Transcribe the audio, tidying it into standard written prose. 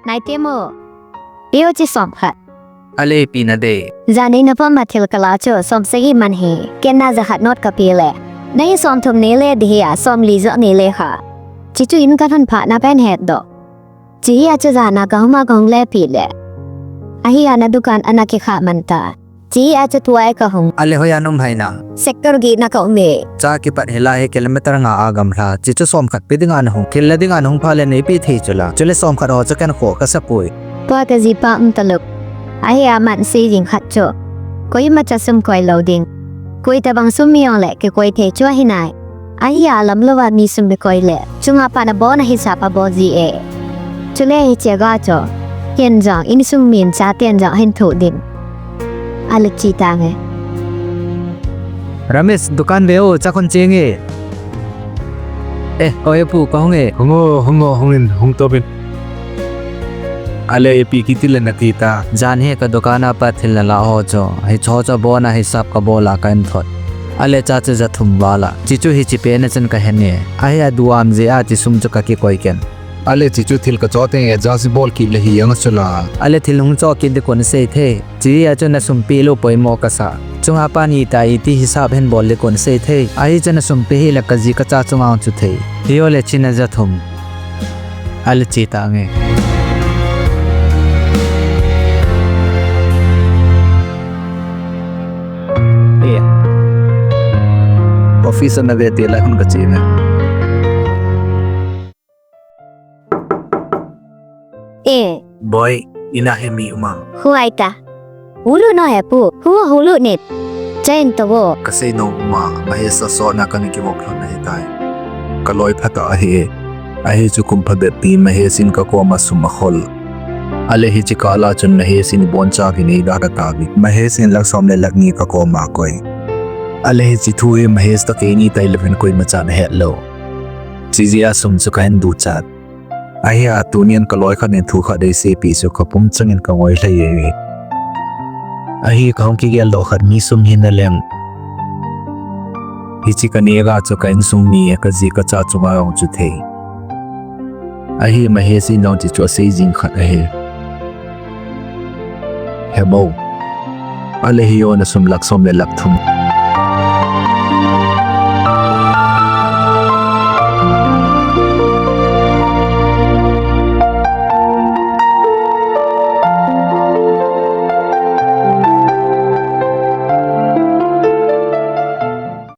นายเตโมเปียวจิสอมค่ะอะไรปีนาเดจานี่นับว่ามาเทลกลาโจสอมเซกิมันเฮเกนน่าจะหัดนอดกับเปเล่ในสอมทุมเนเล่ดีอ่ะสอมลีจะเนเล่ค่ะจิจูอินกันทันผ่านาเป็นเหตุดอกจีอาจจะจานากงมากงเล่ปีเล่อาฮิอานาดุกันอนาคิขามันตาจีอาจจะตัวเอกหงอะไรหอยานุ่มไฮนะเซกเตอร์กีนักเอาเมจากิปัดเฮลาเฮกิโลเมตรงอากัมลาจิจูสอมขัดไปดึงอันหงคิลดึงอันหงพาเลนปีที่จุลาจุลสอมขัดออกจากกันโขกสับปุยปากจีปามตลกอาฮิอามันซีจิงขัดโจกุยมาจะซุ่มกุยโลดิงกุยแต่บางซุ่มมีองเล่queกุยเทจัวหินายอาฮิอาลำลวามีซุ่มเบกุยเล่จุงอาปานาบอนาฮิซาปาบอจีเอจุเล่ฮิเจกาโจเห็นจังอินซุ่มมีนจ่าเตียนจังเห็นถูดิงอาลิจิตาเงรามิสดุกันเบลจากคนเจงโอ้ยผู้ก็หงหงตัวเป็นอะไรปีกิติเลนตีตาจานเฮกับดุกันอาปัดทิลลาโฮโจให้ชอจะบอนาฮิซับกับโบลากันทอดอะไรจ้าจะทุ่มบาลาจิจูฮิจิเปนจันก็เห็นเนี่ยไอ้ยาดูอามเจียจิซุ่มจุกะกี่ก้อยกันอะไรจิจูทิลก็จอดเองจ้าสิบอลกิเลฮียังสุลาอะไรทิลหงจอกินเด็กคนเสียเทจีอาจจะน่าสุ่มปีโลปอยโมกษาจงอาปานีตายที่ฮิซับเห็นบอลเล็กคนเสียเทไอ้จะน่าสุ่มปีฮิลักจีกจ้าจงเอาจุดเทฮิโอเลชินจะทุ่มอะไรจีตาเงออฟฟิศนั่นเวทีละคนก็จีนะบอยอินาเฮมีอุมาหัวไอตาฮูลุน้อยปูหัวฮูลุเน็ตเจนตัวก็เซโนอุมามาเฮสโซนักกันกิโมกลอนให้ได้ก็ลอยพัดอาเฮจุคุมพัดตีมาเฮสินก็กวมาสุมาขลอะไรฮิจิกาลาจนมาเฮสินบอนจากินีดาร์ตาบิมาเฮสินลักสอมเลลักนีก็กวมาคอยอะไรจิทุยมาเฮสตะเกนี่ไตเลเวนคอยมาจันเฮลโลจิจิอาสุมสุกันดูจัดไอ้ยาตัวนี้ก็ลอยขันเนทุกข์ได้เสียปีสุขปุ่มจังเงินก็งอยเลยไอ้ยเขาคิดว่าโลกมีสุมหินนั่นแหละฮิจิกันเองก็จะกันสุมนี้ก็จิก็จะจุงเอาจุดเทไอ้ยมาเฮสินลองจิตว่าเสียจริงขัดไอ้เฮโบอะไรฮิโอนะสุมลักสมเลลักทุ่ม